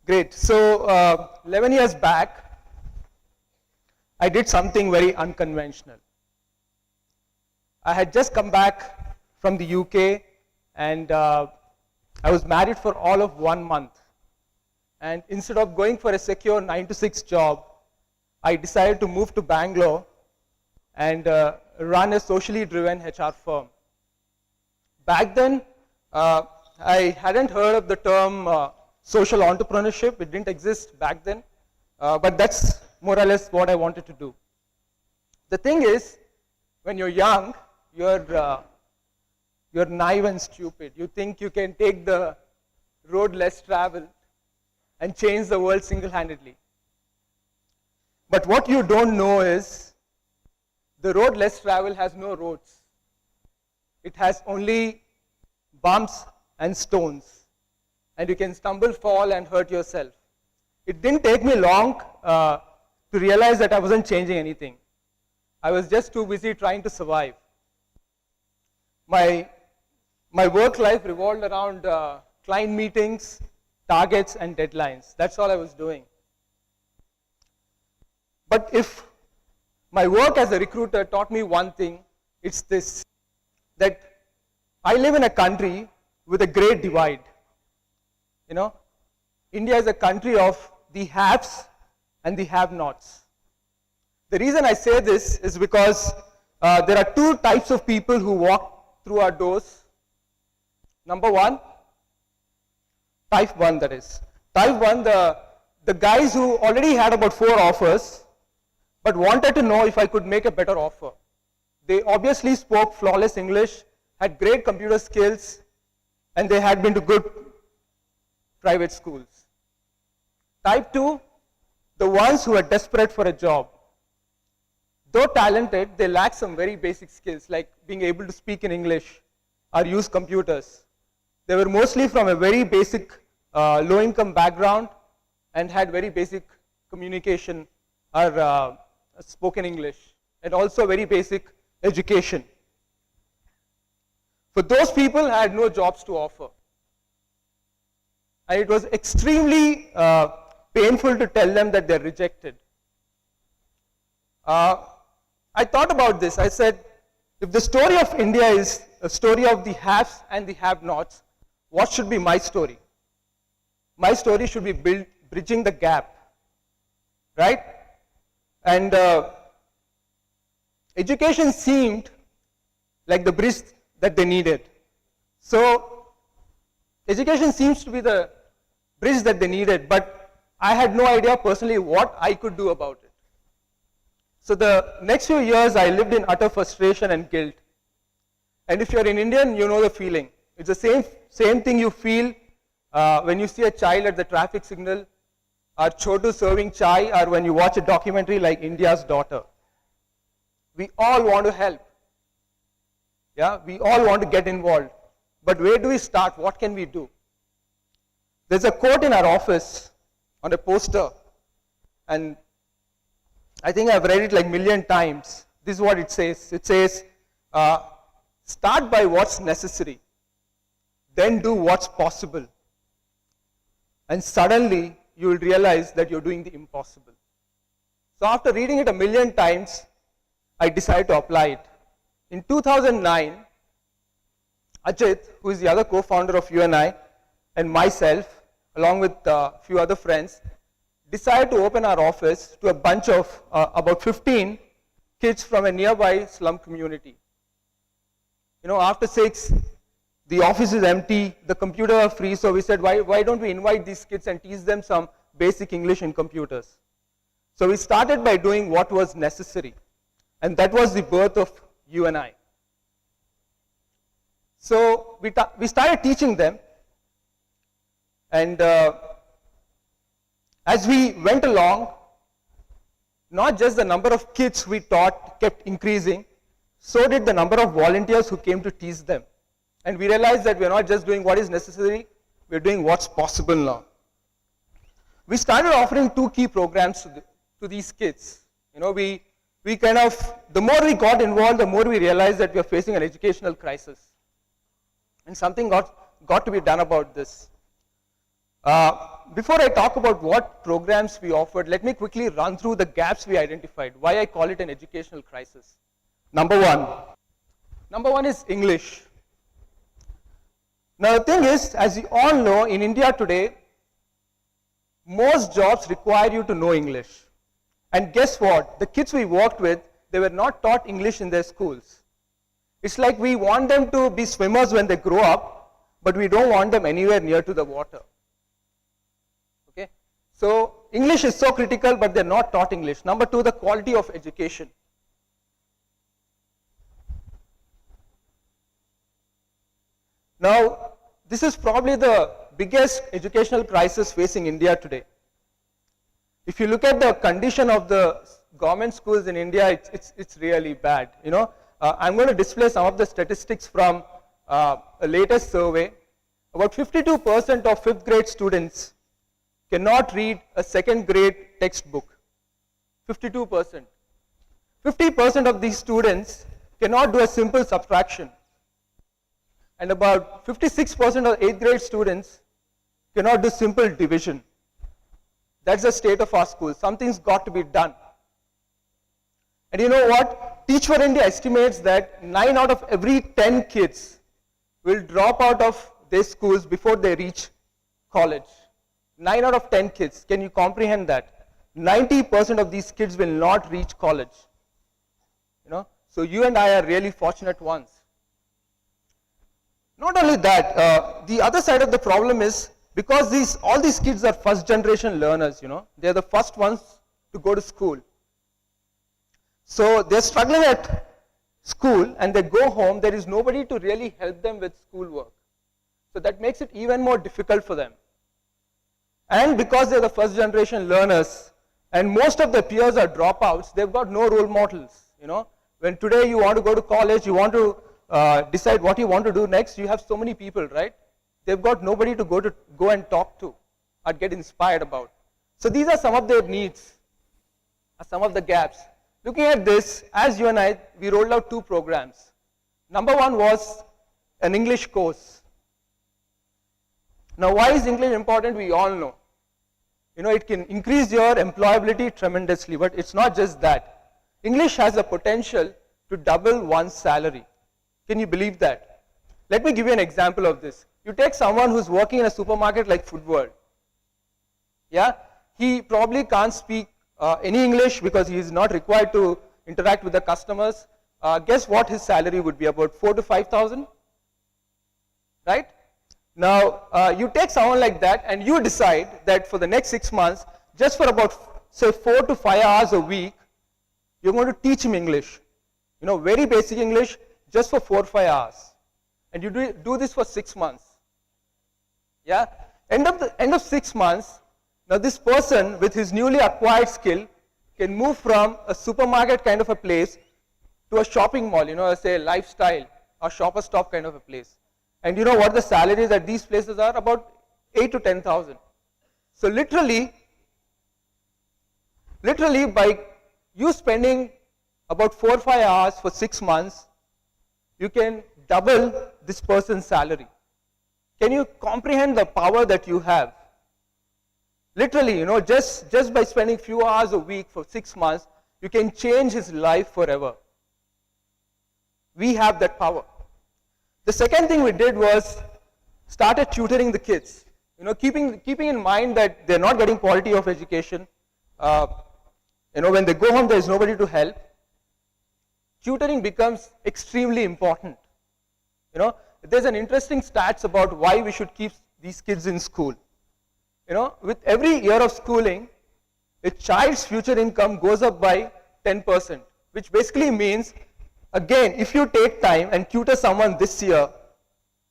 Great. So 11 years back, I did something very unconventional. I had just come back from the UK, and I was married for all of 1 month. And instead of going for a secure 9-to-6 job, I decided to move to Bangalore and run a socially driven HR firm. Back then, I hadn't heard of the term social entrepreneurship. It didn't exist back then, but that's more or less what I wanted to do. The thing is, when you're young, you're naive and stupid. You think you can take the road less traveled and change the world single-handedly. But what you don't know is, the road less traveled has no roads. It has only bumps and stones. And you can stumble, fall, and hurt yourself. It didn't take me long to realize that I wasn't changing anything. I was just too busy trying to survive. My work life revolved around client meetings, targets, and deadlines. That's all I was doing. But if my work as a recruiter taught me one thing, it's this, that I live in a country with a great divide. You know, India is a country of the haves and the have-nots. The reason I say this is because there are two types of people who walk through our doors. Number one, type 1 that is. Type 1, the guys who already had about 4 offers, but wanted to know if I could make a better offer. They obviously spoke flawless English, had great computer skills, and they had been to good private schools. Type 2, the ones who are desperate for a job. Though talented, they lack some very basic skills, like being able to speak in English or use computers. They were mostly from a very basic low-income background and had very basic communication or spoken English, and also very basic education. For those people, I had no jobs to offer. And it was extremely painful to tell them that they're rejected. I thought about this. I said, if the story of India is a story of the haves and the have-nots, what should be my story? My story should be bridging the gap, right? And education seemed like the bridge that they needed. So education seems to be the bridge that they needed, but I had no idea personally what I could do about it. So the next few years I lived in utter frustration and guilt. And if you're an Indian, you know the feeling. It's the same thing you feel when you see a child at the traffic signal, or Chotu serving chai, or when you watch a documentary like India's Daughter. We all want to help. Yeah, we all want to get involved. But where do we start? What can we do? There's a quote in our office on a poster, and I think I've read it like a million times. This is what it says. It says, start by what's necessary, then do what's possible. And suddenly, you will realize that you're doing the impossible. So after reading it a million times, I decided to apply it. In 2009, Ajit, who is the other co-founder of UNI, and myself, along with a few other friends, decided to open our office to a bunch of about 15 kids from a nearby slum community. You know, after 6, the office is empty, the computers are free, so we said, why don't we invite these kids and teach them some basic English and computers? So we started by doing what was necessary, and that was the birth of UNI. So we started teaching them, and as we went along, not just the number of kids we taught kept increasing, so did the number of volunteers who came to teach them. And we realized that we're not just doing what is necessary, we're doing what's possible now. We started offering 2 key programs to these kids. You know, we kind of, the more we got involved, the more we realized that we are facing an educational crisis. And something got to be done about this. Before I talk about what programs we offered, let me quickly run through the gaps we identified, why I call it an educational crisis. Number one is English. Now the thing is, as you all know, in India today, most jobs require you to know English. And guess what? The kids we worked with, they were not taught English in their schools. It's like we want them to be swimmers when they grow up, but we don't want them anywhere near to the water. Okay? So English is so critical, but they're not taught English. Number two, the quality of education. Now, this is probably the biggest educational crisis facing India today. If you look at the condition of the government schools in India, it's really bad. You know, I'm going to display some of the statistics from a latest survey. About 52% of 5th grade students cannot read a 2nd grade textbook. 52%. 50% of these students cannot do a simple subtraction. And about 56% of 8th grade students cannot do simple division. That's the state of our schools. Something's got to be done. And you know what? Teach for India estimates that 9 out of every 10 kids will drop out of their schools before they reach college. 9 out of 10 kids. Can you comprehend that? 90% of these kids will not reach college. You know? So you and I are really fortunate ones. Not only that, the other side of the problem is because all these kids are first generation learners, you know, they're the first ones to go to school. So they're struggling at school and they go home, there is nobody to really help them with schoolwork. So that makes it even more difficult for them. And because they're the first generation learners and most of their peers are dropouts, they've got no role models, you know. When today you want to go to college, you want to decide what you want to do next, you have so many people, right? They've got nobody to go and talk to or get inspired about. So these are some of their needs, some of the gaps. Looking at this, as you and I, we rolled out 2 programs. Number one was an English course. Now why is English important? We all know. You know, it can increase your employability tremendously, but it's not just that. English has the potential to double one's salary. Can you believe that? Let me give you an example of this. You take someone who's working in a supermarket like Food World. Yeah? He probably can't speak any English because he is not required to interact with the customers. Guess what his salary would be? About 4,000 to 5,000? Right? Now, you take someone like that and you decide that for the next 6 months, just for about, say, 4 to 5 hours a week, you're going to teach him English. You know, very basic English, just for 4 or 5 hours. And you do this for 6 months. Yeah? End of 6 months, now this person with his newly acquired skill can move from a supermarket kind of a place to a shopping mall, you know, say lifestyle or shopper stop kind of a place. And you know what the salaries at these places are? About 8 to 10,000. So literally by you spending about 4 or 5 hours for 6 months, you can double this person's salary. Can you comprehend the power that you have? Literally, you know, just by spending few hours a week for 6 months, you can change his life forever. We have that power. The second thing we did was started tutoring the kids. You know, keeping in mind that they're not getting quality of education. You know, when they go home, there is nobody to help. Tutoring becomes extremely important. You know, there's an interesting stats about why we should keep these kids in school. You know, with every year of schooling, a child's future income goes up by 10%, which basically means, again, if you take time and tutor someone this year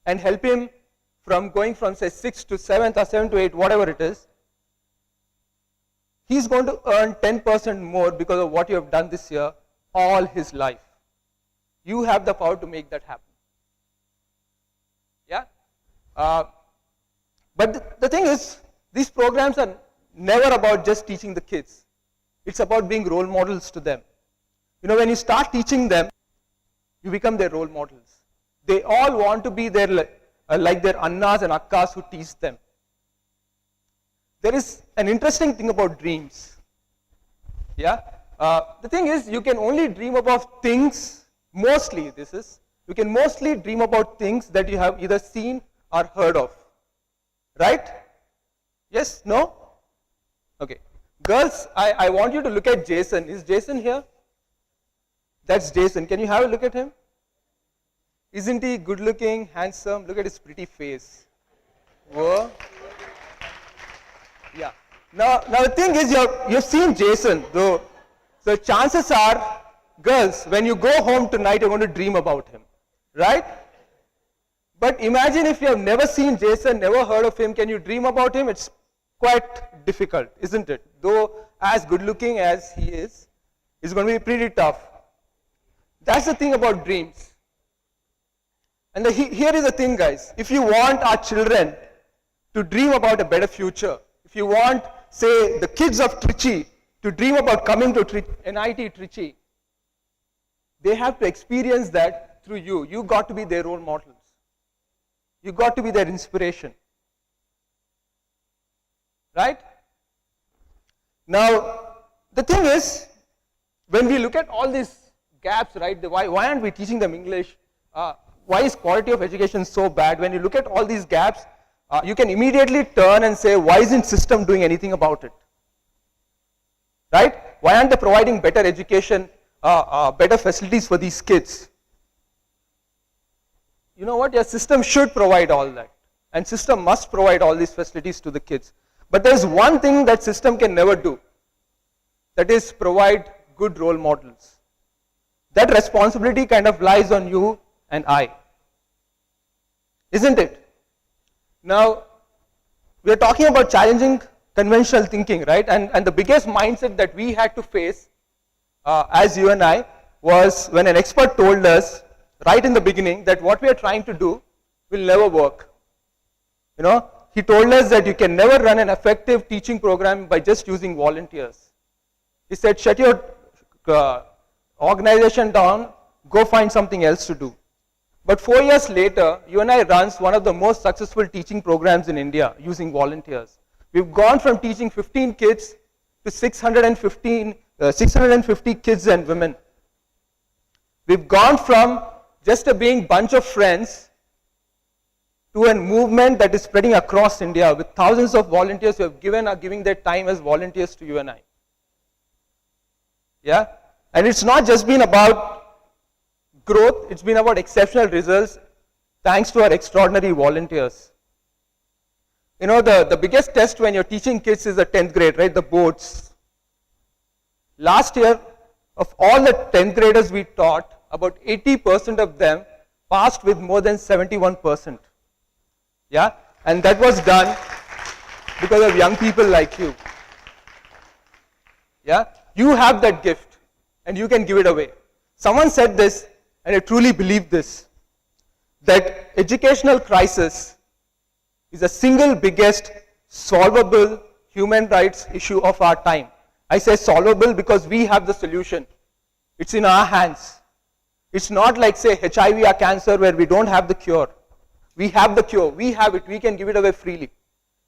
and help him from going from, say, 6th to 7th or 7th to 8th, whatever it is, he's going to earn 10% more because of what you have done this year all his life. You have the power to make that happen. Yeah? But the thing is, these programs are never about just teaching the kids. It's about being role models to them. You know, when you start teaching them, you become their role models. They all want to be there like their annas and akkas who teach them. there is an interesting thing about dreams. Yeah? The thing is, you can only dream about things, mostly you can mostly dream about things that you have either seen or heard of. Right? Yes? No? Okay. Girls, I want you to look at Jason. Is Jason here? That's Jason. Can you have a look at him? Isn't he good looking, handsome? Look at his pretty face. Whoa. Yeah. Now the thing is, you've seen Jason, though. So chances are, girls, when you go home tonight, you're going to dream about him. Right? But imagine if you have never seen Jason, never heard of him, can you dream about him? It's quite difficult, isn't it? Though as good looking as he is, it's going to be pretty tough. That's the thing about dreams. And here is the thing, guys. If you want our children to dream about a better future, if you want, say, the kids of Trichy to dream about coming to NIT Trichy, they have to experience that through you. You got to be their role models. You got to be their inspiration. Right? Now, the thing is, when we look at all these gaps, right, why aren't we teaching them English? Why is quality of education so bad? When you look at all these gaps, you can immediately turn and say, why isn't system doing anything about it? Right? Why aren't they providing better education, better facilities for these kids? You know what? Your system should provide all that. And system must provide all these facilities to the kids. But there's one thing that system can never do. That is provide good role models. That responsibility kind of lies on you and I. Isn't it? Now, we are talking about challenging conventional thinking, right? And the biggest mindset that we had to face as you and I was when an expert told us right in the beginning that what we are trying to do will never work. You know, he told us that you can never run an effective teaching program by just using volunteers. He said, shut your organization down, go find something else to do. But 4 years later, UNI runs one of the most successful teaching programs in India using volunteers. We've gone from teaching 15 kids to 650 kids and women. We've gone from just a being bunch of friends to a movement that is spreading across India with thousands of volunteers who have are giving their time as volunteers to UNI. Yeah? And it's not just been about growth, it's been about exceptional results thanks to our extraordinary volunteers. You know, the biggest test when you're teaching kids is the 10th grade, right? The boards. Last year, of all the 10th graders we taught, about 80% of them passed with more than 71%. Yeah? And that was done because of young people like you. Yeah? You have that gift and you can give it away. Someone said this, and I truly believe this, that educational crisis is the single biggest solvable human rights issue of our time. I say solvable because we have the solution. It's in our hands. It's not like, say, HIV or cancer where we don't have the cure. We have the cure. We have it. We can give it away freely.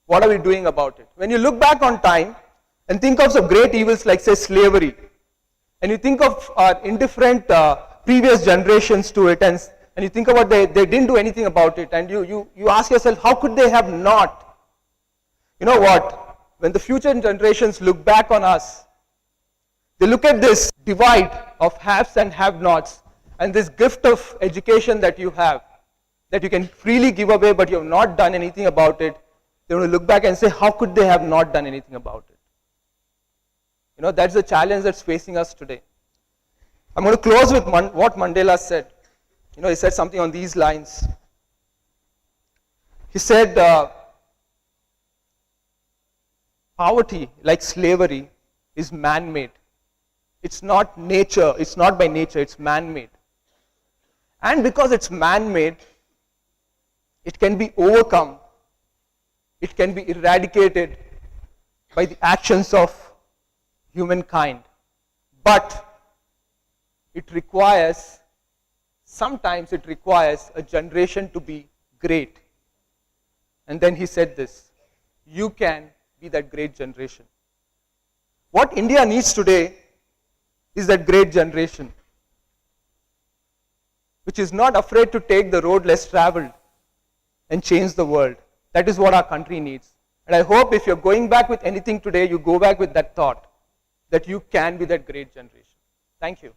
What are we doing about it? When you look back on time and think of some great evils like, say, slavery, and you think of indifferent previous generations to it, and you think about they didn't do anything about it, and you ask yourself, how could they have not? You know what? When the future generations look back on us, they look at this divide of haves and have-nots, and this gift of education that you have, that you can freely give away, but you have not done anything about it. They're going to look back and say, how could they have not done anything about it? You know, that's the challenge that's facing us today. I'm going to close with what Mandela said. You know, he said something on these lines. He said, poverty, like slavery, is man-made. It's not nature, it's not by nature, it's man-made. And because it's man-made, it can be overcome, it can be eradicated by the actions of humankind. But sometimes it requires a generation to be great. And then he said this, you can be that great generation. What India needs today is that great generation, which is not afraid to take the road less traveled and change the world. That is what our country needs. And I hope if you're going back with anything today, you go back with that thought that you can be that great generation. Thank you.